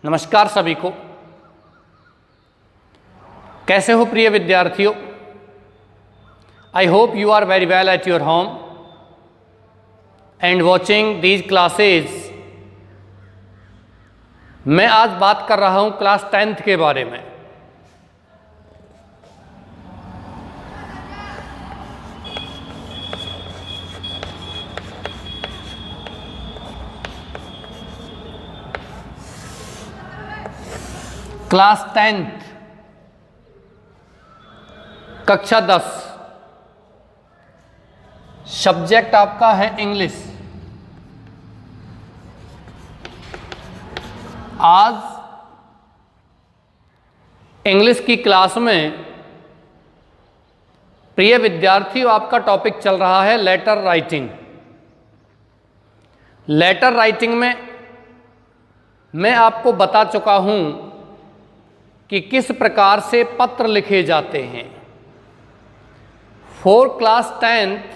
नमस्कार सभी को। कैसे हो प्रिय विद्यार्थियों? I hope you are very well at your home and watching these classes. मैं आज बात कर रहा हूं क्लास 10th के बारे में। क्लास 10th कक्षा 10, सब्जेक्ट आपका है इंग्लिश। आज इंग्लिश की क्लास में प्रिय विद्यार्थियों आपका टॉपिक चल रहा है लेटर राइटिंग। लेटर राइटिंग में मैं आपको बता चुका हूं कि किस प्रकार से पत्र लिखे जाते हैं। For class 10th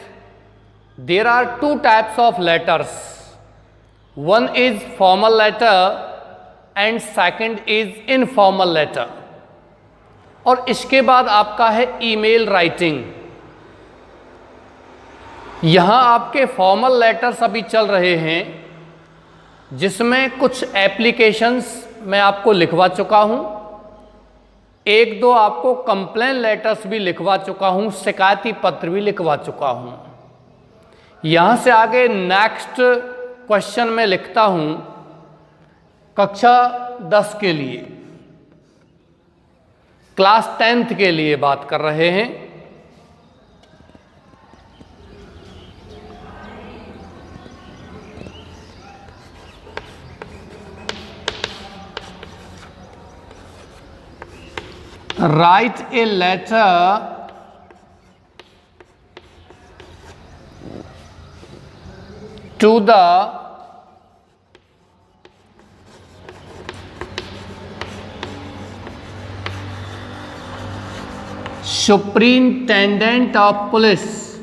there are 2 types of letters. One is formal letter and second is informal letter. और इसके बाद आपका है ईमेल राइटिंग। यहां आपके फॉर्मल लेटर्स अभी चल रहे हैं, जिसमें कुछ एप्लीकेशंस मैं आपको लिखवा चुका हूं, एक दो आपको कंप्लेन लेटर्स भी लिखवा चुका हूं, शिकायती पत्र भी लिखवा चुका हूं। यहां से आगे नेक्स्ट क्वेश्चन में लिखता हूं कक्षा 10 के लिए, क्लास 10th के लिए बात कर रहे हैं। Write a letter to the Superintendent of Police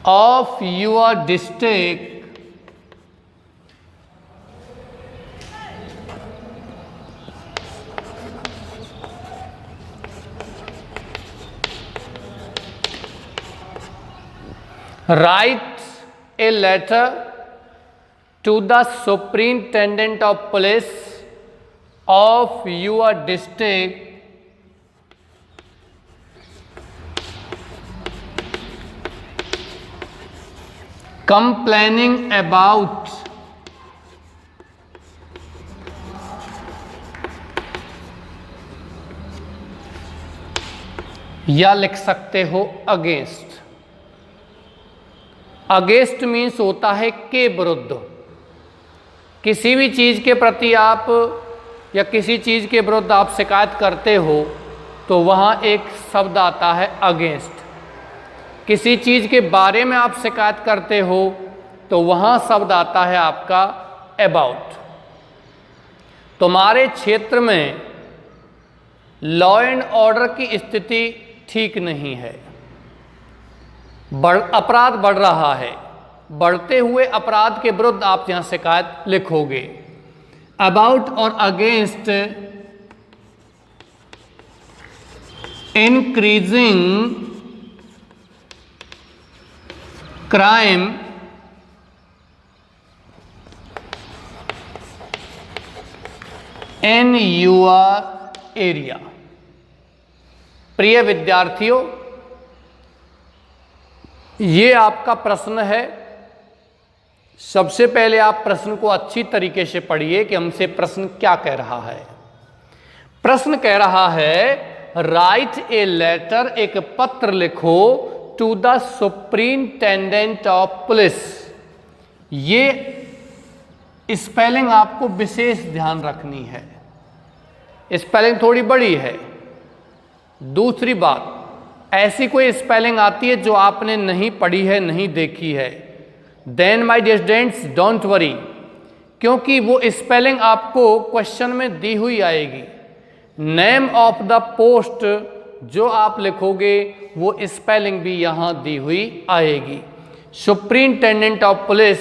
of your district write a letter to the Superintendent of Police of your district complaining about या लिख सकते हो अगेंस्ट। अगेंस्ट मीन्स होता है के विरुद्ध। किसी भी चीज़ के प्रति आप या किसी चीज़ के विरुद्ध आप शिकायत करते हो तो वहाँ एक शब्द आता है अगेंस्ट। किसी चीज़ के बारे में आप शिकायत करते हो तो वहाँ शब्द आता है आपका अबाउट। तुम्हारे क्षेत्र में लॉ एंड ऑर्डर की स्थिति ठीक नहीं है, अपराध बढ़ रहा है। बढ़ते हुए अपराध के विरुद्ध आप यहां शिकायत लिखोगे। अबाउट और against increasing crime in your area. प्रिय विद्यार्थियों, ये आपका प्रश्न है। सबसे पहले आप प्रश्न को अच्छी तरीके से पढ़िए कि हमसे प्रश्न क्या कह रहा है। प्रश्न कह रहा है राइट ए लेटर, एक पत्र लिखो, to the superintendent of police. ये स्पेलिंग आपको विशेष ध्यान रखनी है, स्पेलिंग थोड़ी बड़ी है। दूसरी बात, ऐसी कोई स्पेलिंग आती है जो आपने नहीं पढ़ी है, नहीं देखी है, then my dear students don't worry, क्योंकि वो स्पेलिंग आपको क्वेश्चन में दी हुई आएगी। नेम ऑफ द पोस्ट जो आप लिखोगे वो स्पेलिंग भी यहाँ दी हुई आएगी। सुप्रिंटेंडेंट ऑफ पुलिस,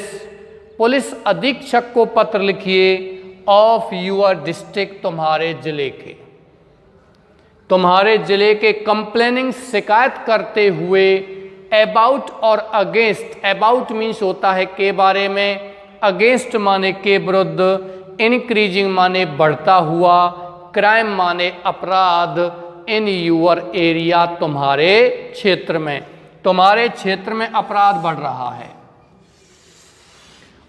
पुलिस अधीक्षक को पत्र लिखिए ऑफ यूअर डिस्ट्रिक्ट, तुम्हारे जिले के, तुम्हारे जिले के कंप्लेनिंग शिकायत करते हुए अबाउट और अगेंस्ट, अबाउट मीन्स होता है के बारे में, अगेंस्ट माने के विरुद्ध, इंक्रीजिंग माने बढ़ता हुआ, क्राइम माने अपराध, इन यूअर एरिया तुम्हारे क्षेत्र में, तुम्हारे क्षेत्र में अपराध बढ़ रहा है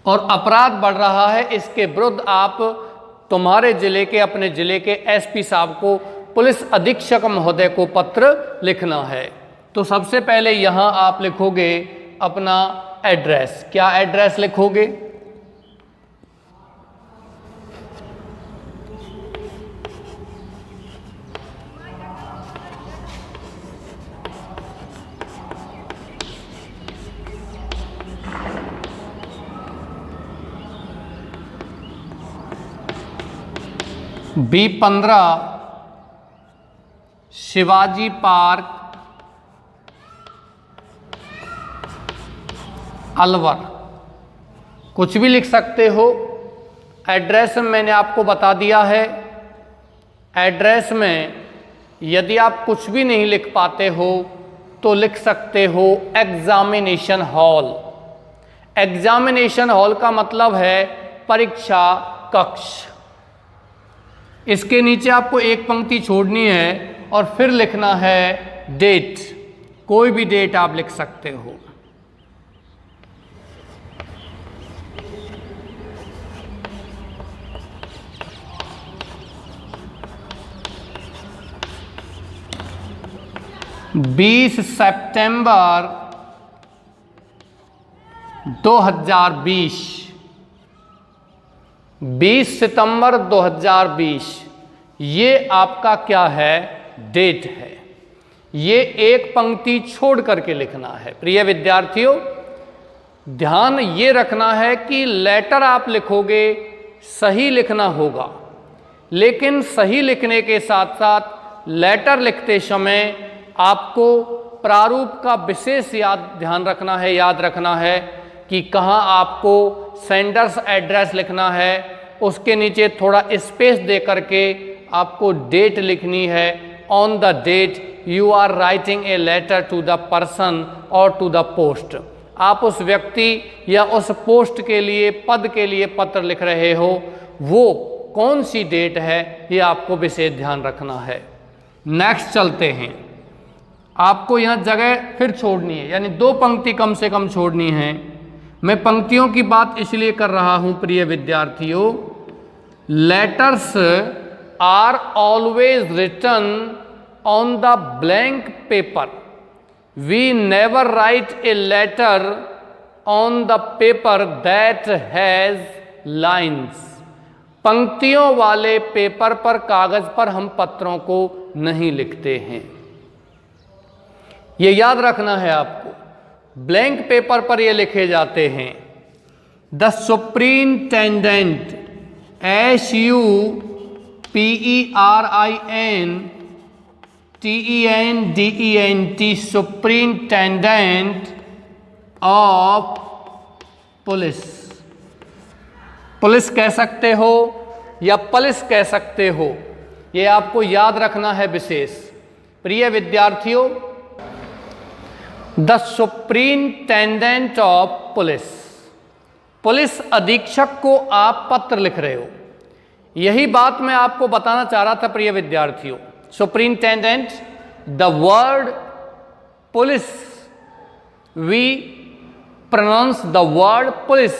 और अपराध बढ़ रहा है, इसके विरुद्ध आप तुम्हारे जिले के, अपने जिले के एसपी साहब को, पुलिस अधीक्षक महोदय को पत्र लिखना है। तो सबसे पहले यहां आप लिखोगे अपना एड्रेस। क्या एड्रेस लिखोगे? B15 शिवाजी पार्क, अलवर, कुछ भी लिख सकते हो। एड्रेस मैंने आपको बता दिया है। एड्रेस में यदि आप कुछ भी नहीं लिख पाते हो तो लिख सकते हो एग्जामिनेशन हॉल। एग्जामिनेशन हॉल का मतलब है परीक्षा कक्ष। इसके नीचे आपको एक पंक्ति छोड़नी है और फिर लिखना है डेट, कोई भी डेट आप लिख सकते हो। बीस सितंबर 2020, 20 सितंबर 2020 ये आपका क्या है? डेट है। ये एक पंक्ति छोड़ करके लिखना है। प्रिय विद्यार्थियों, ध्यान ये रखना है कि लेटर आप लिखोगे सही लिखना होगा, लेकिन सही लिखने के साथ साथ लेटर लिखते समय आपको प्रारूप का विशेष ध्यान रखना है, याद रखना है कि कहाँ आपको सेंडर्स एड्रेस लिखना है, उसके नीचे थोड़ा स्पेस दे करके आपको डेट लिखनी है। On the date you are writing a letter to the person और टू द पोस्ट। आप उस व्यक्ति या उस पोस्ट के लिए, पद के लिए पत्र लिख रहे हो, वो कौन सी डेट है ये आपको विशेष ध्यान रखना है। नेक्स्ट चलते हैं। आपको यहाँ जगह फिर छोड़नी है, यानी 2 पंक्ति कम से कम छोड़नी है। मैं पंक्तियों की बात इसलिए कर रहा हूं प्रिय विद्यार्थियों, letters are always written on the blank paper. We never write a letter on the paper that has lines. पंक्तियों वाले पेपर पर, कागज पर हम पत्रों को नहीं लिखते हैं, ये याद रखना है आपको। ब्लैंक पेपर पर ये लिखे जाते हैं। The superintendent, SUPERINTENDENT, superintendent of police. Police कह सकते हो या पुलिस कह सकते हो, ये आपको याद रखना है विशेष। प्रिय विद्यार्थियों, the superintendent of police, police अधीक्षक को आप पत्र लिख रहे हो। यही बात मैं आपको बताना चाह रहा था प्रिय विद्यार्थियों। Superintendent, the word police, we pronounce the word police,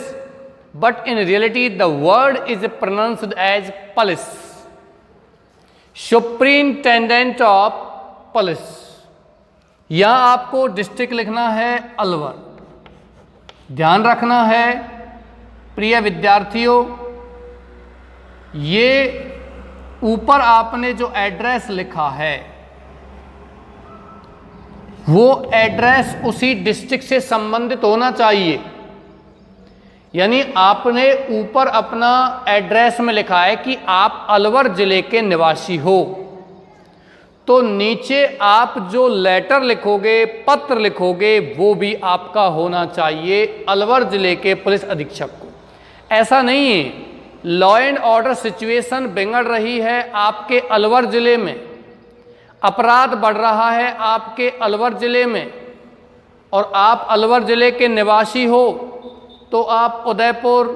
but in reality the word is pronounced as police. Superintendent of police। यहां आपको डिस्ट्रिक्ट लिखना है अलवर। ध्यान रखना है प्रिय विद्यार्थियों, ये ऊपर आपने जो एड्रेस लिखा है वो एड्रेस उसी डिस्ट्रिक्ट से संबंधित होना चाहिए। यानी आपने ऊपर अपना एड्रेस में लिखा है कि आप अलवर जिले के निवासी हो, तो नीचे आप जो लेटर लिखोगे, पत्र लिखोगे, वो भी आपका होना चाहिए अलवर जिले के पुलिस अधीक्षक को। ऐसा नहीं है लॉ एंड ऑर्डर सिचुएशन बिगड़ रही है आपके अलवर जिले में, अपराध बढ़ रहा है आपके अलवर जिले में, और आप अलवर जिले के निवासी हो, तो आप उदयपुर,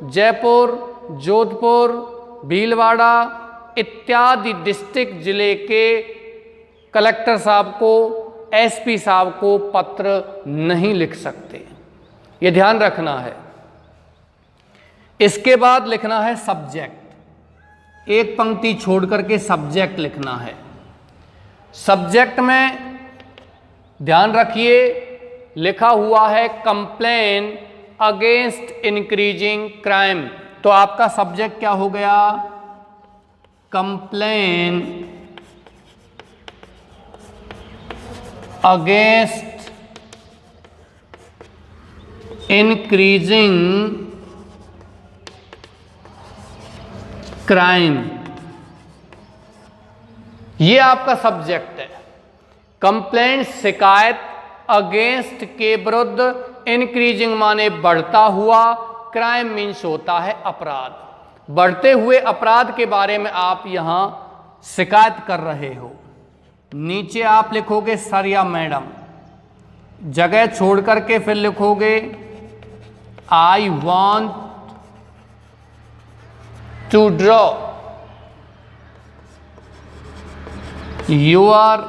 जयपुर, जोधपुर, भीलवाड़ा इत्यादि डिस्ट्रिक्ट जिले के कलेक्टर साहब को, एसपी साहब को पत्र नहीं लिख सकते। ये ध्यान रखना है। इसके बाद लिखना है सब्जेक्ट, एक पंक्ति छोड़ करके सब्जेक्ट लिखना है। सब्जेक्ट में ध्यान रखिए लिखा हुआ है कंप्लेन अगेंस्ट इंक्रीजिंग क्राइम, तो आपका सब्जेक्ट क्या हो गया? कंप्लेन अगेंस्ट इंक्रीजिंग क्राइम, ये आपका सब्जेक्ट है। कंप्लेंट शिकायत, अगेंस्ट के विरुद्ध, इंक्रीजिंग माने बढ़ता हुआ, क्राइम मीन्स होता है अपराध। बढ़ते हुए अपराध के बारे में आप यहां शिकायत कर रहे हो। नीचे आप लिखोगे सर या मैडम, जगह छोड़ करके फिर लिखोगे I want to draw your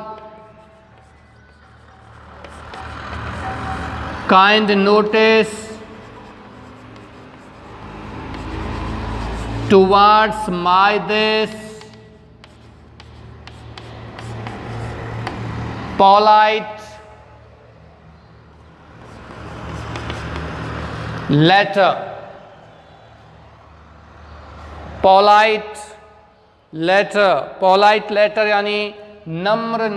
kind notice towards my this polite letter, polite letter, polite letter यानी नम्र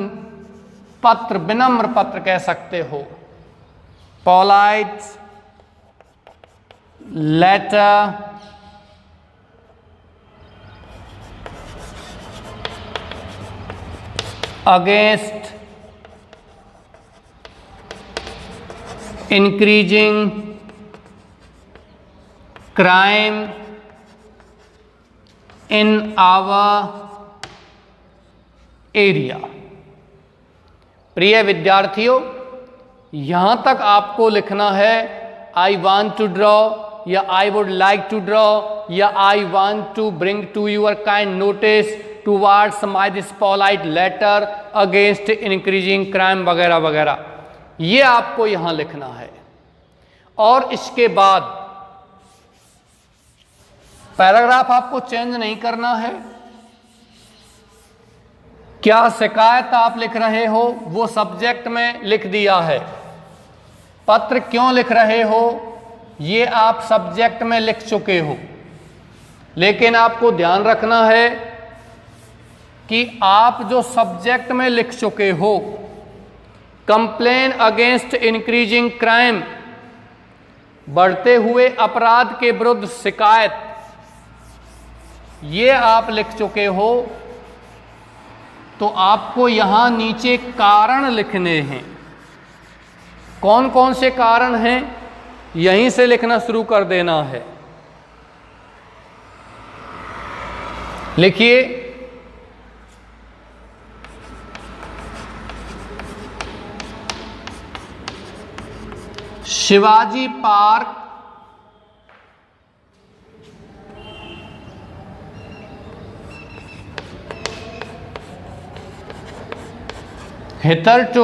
पत्र, विनम्र पत्र कह सकते हो। polite letter against increasing crime in our area। प्रिय विद्यार्थियों, यहां तक आपको लिखना है आई वॉन्ट टू ड्रॉ, या I would like to draw, या I want to bring to your kind notice towards my this polite letter against increasing crime वगैरह वगैरह, ये आपको यहां लिखना है। और इसके बाद पैराग्राफ आपको चेंज नहीं करना है। क्या शिकायत आप लिख रहे हो वो सब्जेक्ट में लिख दिया है, पत्र क्यों लिख रहे हो ये आप सब्जेक्ट में लिख चुके हो, लेकिन आपको ध्यान रखना है कि आप जो सब्जेक्ट में लिख चुके हो कंप्लेन अगेंस्ट इंक्रीजिंग क्राइम, बढ़ते हुए अपराध के विरुद्ध शिकायत, ये आप लिख चुके हो, तो आपको यहां नीचे कारण लिखने हैं। कौन कौन से कारण हैं यहीं से लिखना शुरू कर देना है। लिखिए Shivaji park hitherto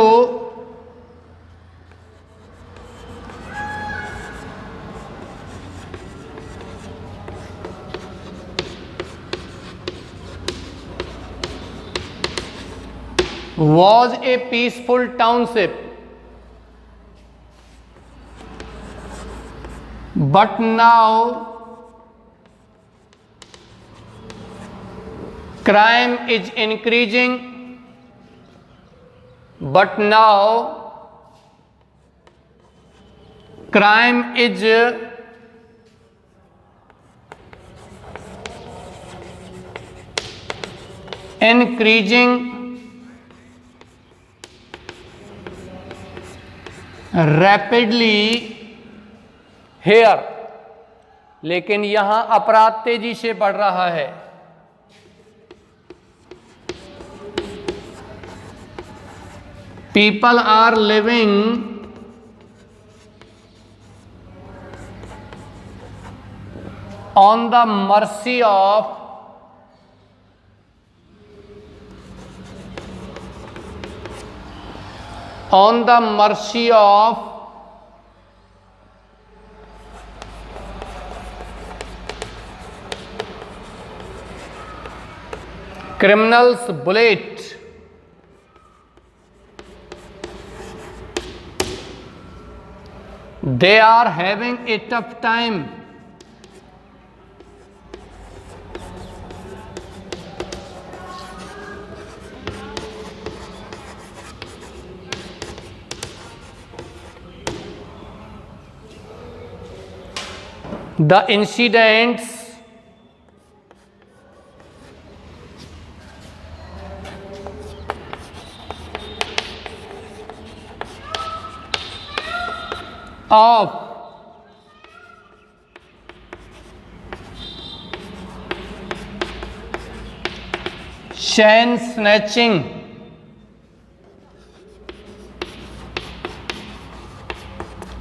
was a peaceful township, but now crime is increasing, but now crime is increasing rapidly here, लेकिन यहां अपराध तेजी से बढ़ रहा है। People are living on the mercy of criminals bullet. They are having a tough time. The incidents of chain snatching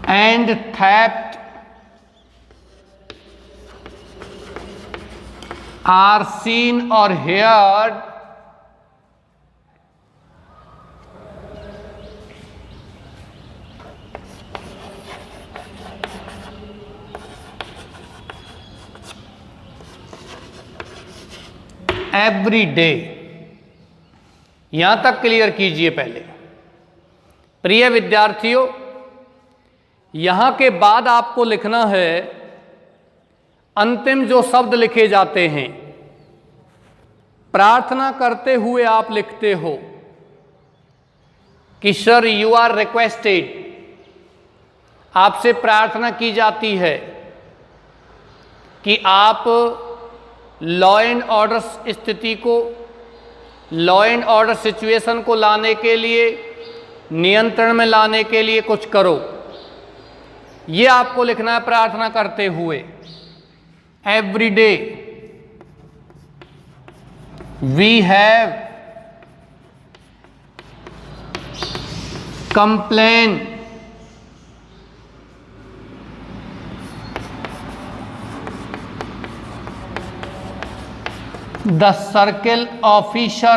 and theft are seen or heard every day. यहां तक क्लियर कीजिए पहले। प्रिय विद्यार्थियों, यहां के बाद आपको लिखना है, अंतिम जो शब्द लिखे जाते हैं, प्रार्थना करते हुए आप लिखते हो कि सर यू आर रिक्वेस्टेड, आपसे प्रार्थना की जाती है कि आप लॉ एंड ऑर्डर स्थिति को, लॉ एंड ऑर्डर सिचुएशन को लाने के लिए, नियंत्रण में लाने के लिए कुछ करो। ये आपको लिखना है प्रार्थना करते हुए। Every day we have complain the circle officer,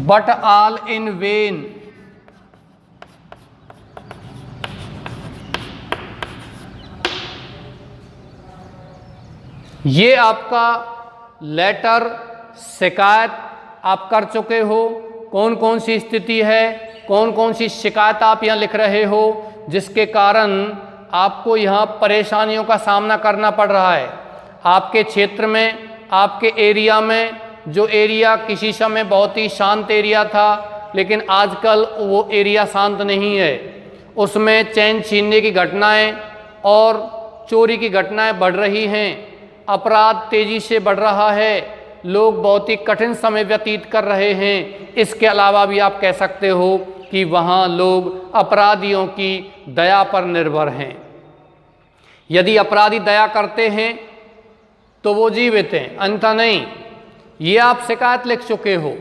but all in vain. ये आपका लेटर शिकायत आप कर चुके हो। कौन कौन सी स्थिति है, कौन कौन सी शिकायत आप यहाँ लिख रहे हो जिसके कारण आपको यहाँ परेशानियों का सामना करना पड़ रहा है। आपके क्षेत्र में, आपके एरिया में, जो एरिया किसी समय बहुत ही शांत एरिया था, लेकिन आजकल वो एरिया शांत नहीं है। उसमें चैन छीनने की घटनाएं और चोरी की घटनाएं बढ़ रही हैं। अपराध तेजी से बढ़ रहा है। लोग बहुत ही कठिन समय व्यतीत कर रहे हैं। इसके अलावा भी आप कह सकते हो कि वहाँ लोग अपराधियों की दया पर निर्भर हैं। यदि अपराधी दया करते हैं तो वो जीवित हैं, अन्यथा नहीं। ये आप शिकायत लिख चुके हो।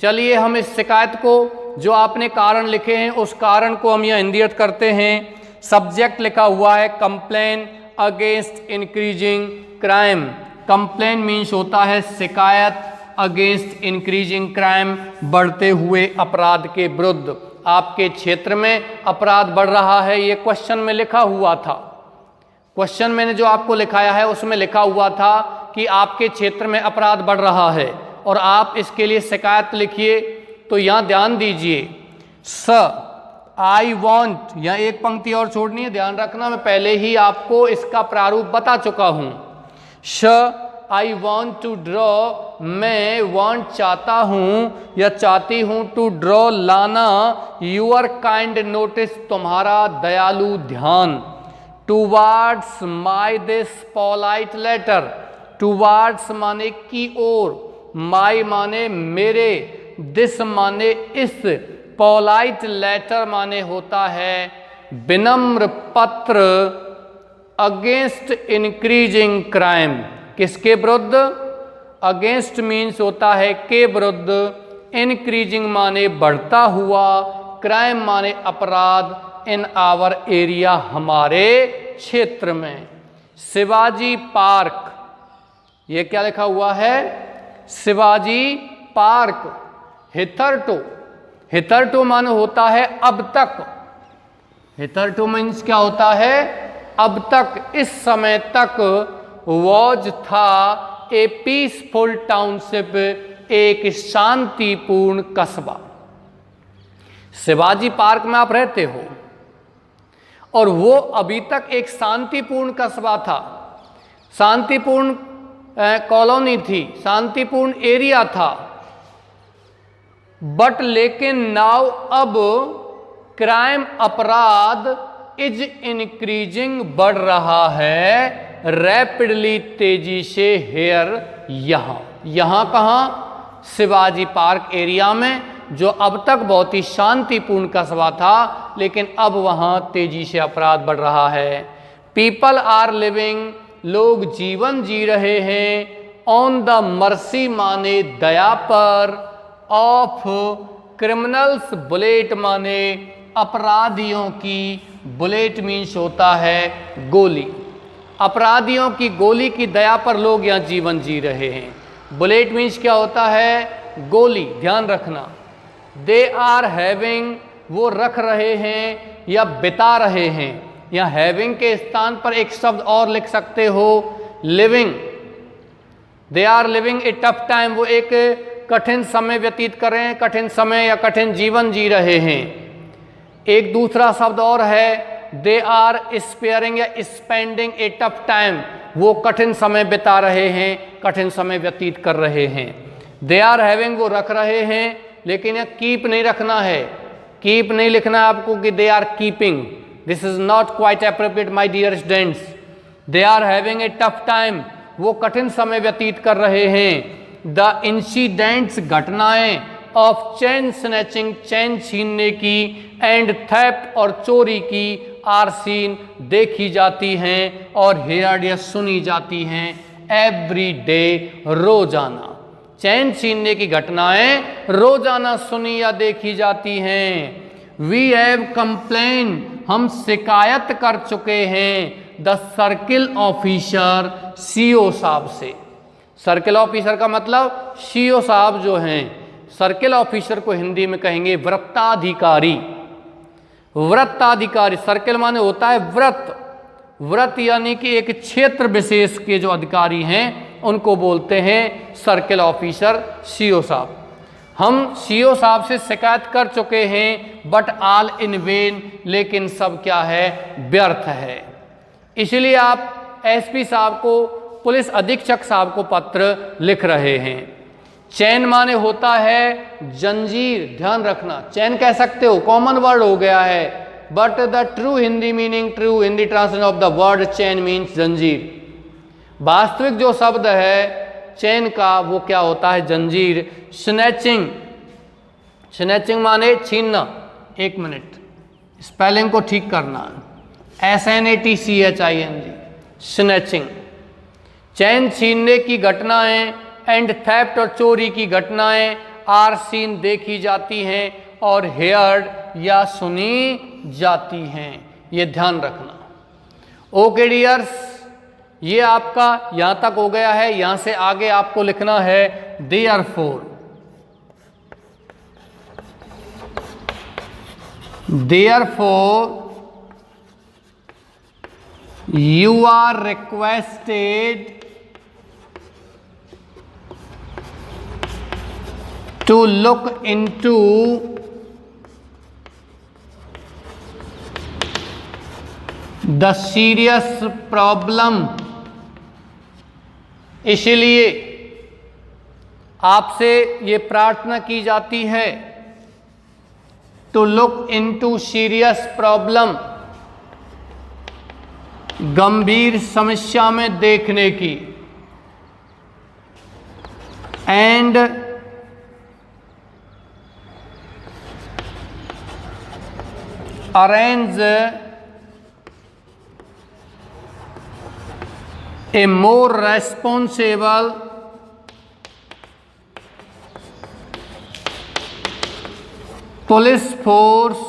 चलिए हम इस शिकायत को, जो आपने कारण लिखे हैं, उस कारण को हम यहाँ हिंदीयत करते हैं। सब्जेक्ट लिखा हुआ है complain against increasing crime. Complain means होता है शिकायत, अगेंस्ट इंक्रीजिंग क्राइम बढ़ते हुए अपराध के विरुद्ध। आपके क्षेत्र में अपराध बढ़ रहा है, ये क्वेश्चन में लिखा हुआ था। क्वेश्चन मैंने जो आपको लिखाया है उसमें लिखा हुआ था कि आपके क्षेत्र में अपराध बढ़ रहा है और आप इसके लिए शिकायत लिखिए। तो यहाँ ध्यान दीजिए, स आई वॉन्ट, यहाँ एक पंक्ति और छोड़नी है, ध्यान रखना। मैं पहले ही आपको इसका प्रारूप बता चुका हूँ। श आई वॉन्ट टू ड्रॉ, मैं वॉन्ट चाहता हूँ या चाहती हूँ, टू ड्रॉ लाना, यूअर काइंड नोटिस, तुम्हारा दयालु ध्यान, towards my this polite letter. Towards माने की ओर, माई माने मेरे, दिस माने इस, पोलाइट लेटर माने होता है विनम्र पत्र अगेंस्ट इंक्रीजिंग क्राइम। किसके विरुद्ध? अगेंस्ट मीन्स होता है के विरुद्ध, इंक्रीजिंग माने बढ़ता हुआ, क्राइम माने अपराध, इन आवर एरिया हमारे क्षेत्र में। शिवाजी पार्क, ये क्या लिखा हुआ है? शिवाजी पार्क। हिथरटू, हिथरटू माने होता है अब तक। हिथरटू मीन्स क्या होता है? अब तक, इस समय तक। वॉज था ए पीसफुल टाउनशिप, एक शांतिपूर्ण कस्बा। शिवाजी पार्क में आप रहते हो और वो अभी तक एक शांतिपूर्ण कस्बा था, शांतिपूर्ण कॉलोनी थी, शांतिपूर्ण एरिया था। बट लेकिन नाउ अब क्राइम अपराध इज इंक्रीजिंग बढ़ रहा है रैपिडली, तेजी से। हेयर यहां कहां? शिवाजी पार्क एरिया में, जो अब तक बहुत ही शांतिपूर्ण कस्बा था, लेकिन अब वहां तेजी से अपराध बढ़ रहा है। पीपल आर लिविंग, लोग जीवन जी रहे हैं, ऑन द मर्सी माने दया पर, ऑफ क्रिमिनल्स बुलेट माने अपराधियों की, बुलेट मीन्स होता है गोली। अपराधियों की गोली की दया पर लोग यहाँ जीवन जी रहे हैं। बुलेट मीन्स क्या होता है? गोली, ध्यान रखना। दे आर हैविंग, वो रख रहे हैं या बिता रहे हैं। यहाँ हैविंग के स्थान पर एक शब्द और लिख सकते हो, living. They are living a tough time, वो एक कठिन समय व्यतीत कर रहे हैं, कठिन समय या कठिन जीवन जी रहे हैं। एक दूसरा शब्द और है, दे आर स्पेयरिंग या स्पेंडिंग ए टफ टाइम, वो कठिन समय बिता रहे हैं, कठिन समय व्यतीत कर रहे हैं। दे आर हैविंग, वो रख रहे हैं, लेकिन यह कीप नहीं रखना है, कीप नहीं लिखना है आपको कि they are keeping. This is not quite appropriate my dear students. They are having a tough time, वो कठिन समय व्यतीत कर रहे हैं। द इंसिडेंट्स, घटनाएं, ऑफ चैन स्नैचिंग, चैन छीनने की, एंड थेफ्ट और चोरी की, आर सीन, देखी जाती हैं, और हेयर्ड या सुनी जाती हैं, एवरी डे, रोजाना। चैन छीनने की घटनाएं रोजाना सुनी या देखी जाती हैं। वी हैव कंप्लेन, हम शिकायत कर चुके हैं, द सर्किल ऑफिसर, सीओ साहब से। सर्किल ऑफिसर का मतलब सीओ साहब जो हैं। सर्किल ऑफिसर को हिंदी में कहेंगे वृत्ताधिकारी। वृत्ताधिकारी, सर्किल माने होता है वृत्त, वृत्त यानी कि एक क्षेत्र विशेष के जो अधिकारी हैं उनको बोलते हैं सर्किल ऑफिसर, सीओ साहब। हम सीओ साहब से शिकायत कर चुके हैं, बट ऑल इन वेन, लेकिन सब क्या है? व्यर्थ है। इसलिए आप एसपी साहब को, पुलिस अधीक्षक साहब को पत्र लिख रहे हैं। चैन माने होता है जंजीर, ध्यान रखना। चैन कह सकते हो, कॉमन वर्ड हो गया है, but the true Hindi meaning, true Hindi translation of the word chain means जंजीर। वास्तविक जो शब्द है चैन का वो क्या होता है? जंजीर। स्नैचिंग, स्नैचिंग माने छीनना। एक मिनट, स्पेलिंग को ठीक करना, SNATCHING, स्नैचिंग। चैन छीनने की घटनाएं, एंड थेफ्ट और चोरी की घटनाएं, आर सीन, देखी जाती हैं, और हेयर्ड या सुनी जाती हैं। ये ध्यान रखना। ओके डियर्स, ये आपका यहां तक हो गया है। यहां से आगे आपको लिखना है therefore. Therefore you are requested to look into the serious problem। इसलिए आपसे ये प्रार्थना की जाती है, to look into serious problem, गंभीर समस्या में देखने की, and arrange a more responsible police force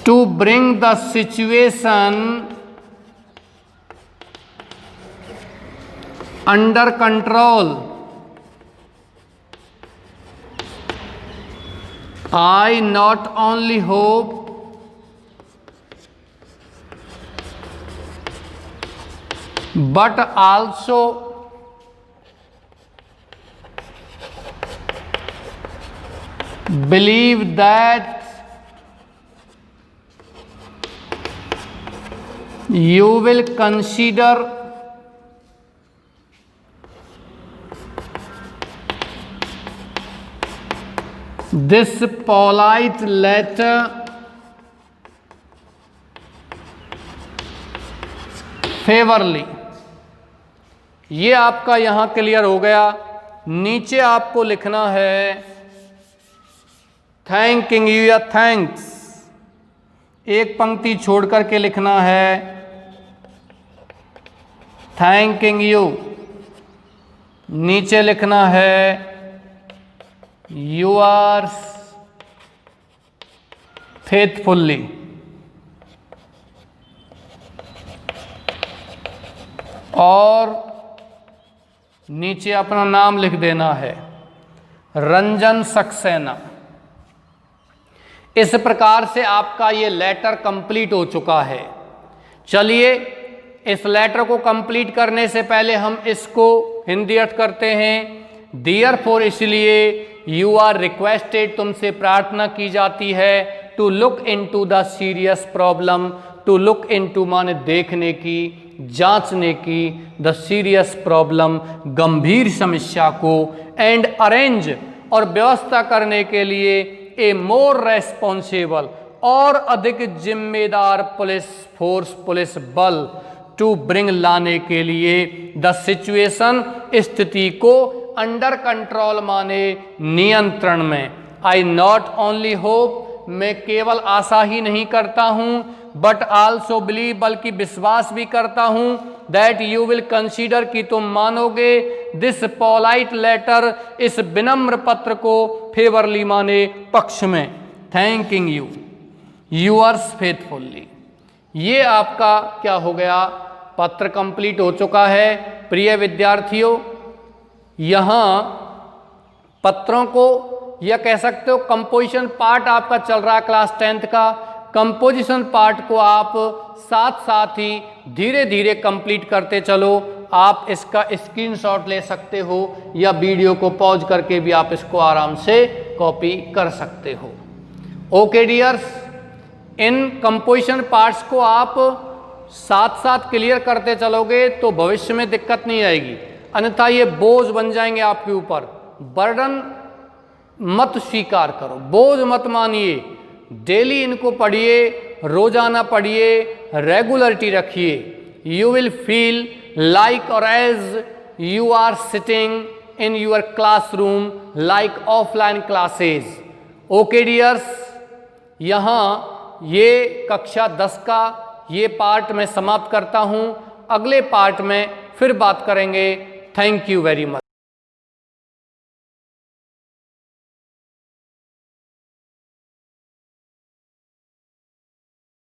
to bring the situation under control. I not only hope but also believe that you will consider this polite letter favorably. ये आपका यहां clear हो गया। नीचे आपको लिखना है थैंकिंग यू या थैंक्स, एक पंक्ति छोड़ करके लिखना है थैंकिंग यू, नीचे लिखना है yours faithfully। और नीचे अपना नाम लिख देना है रंजन सक्सेना। इस प्रकार से आपका ये लेटर कंप्लीट हो चुका है। चलिए इस लेटर को कंप्लीट करने से पहले हम इसको हिंदी अर्थ करते हैं। डियर फॉर, इसलिए यू आर रिक्वेस्टेड, तुमसे प्रार्थना की जाती है to look into the serious problem. To look into माने देखने की, जांचने की, द सीरियस प्रॉब्लम गंभीर समस्या को, एंड अरेंज और व्यवस्था करने के लिए ए मोर रेस्पॉन्सिबल और अधिक जिम्मेदार पुलिस फोर्स, पुलिस बल, टू ब्रिंग लाने के लिए द सिचुएशन स्थिति को, अंडर कंट्रोल माने नियंत्रण में। आई नॉट ओनली होप, मैं केवल आशा ही नहीं करता हूं, बट आल्सो बिलीव, बल्कि विश्वास भी करता हूं, दैट यू विल कंसीडर, कि तुम मानोगे, दिस पोलाइट लेटर, इस विनम्र पत्र को, फेवरली माने पक्ष में, थैंकिंग यू यूअर्स फेथफुल्ली। ये आपका क्या हो गया, पत्र कंप्लीट हो चुका है। प्रिय विद्यार्थियों, यहाँ पत्रों को या कह सकते हो कंपोजिशन पार्ट आपका चल रहा है क्लास 10th का। कंपोजिशन पार्ट को आप साथ साथ ही धीरे धीरे कंप्लीट करते चलो। आप इसका स्क्रीनशॉट ले सकते हो या वीडियो को पॉज करके भी आप इसको आराम से कॉपी कर सकते हो। ओके डियर्स, इन कंपोजिशन पार्ट्स को आप साथ साथ क्लियर करते चलोगे तो भविष्य में दिक्कत नहीं आएगी, अन्यथा ये बोझ बन जाएंगे आपके ऊपर। बर्डन मत स्वीकार करो, बोझ मत मानिए। डेली इनको पढ़िए, रोजाना पढ़िए, रेगुलरिटी रखिए। यू विल फील लाइक और as you are sitting in your classroom like offline classes. Okay dears, यहाँ ये कक्षा 10 का ये पार्ट मैं समाप्त करता हूँ। अगले पार्ट में फिर बात करेंगे। Thank you very much.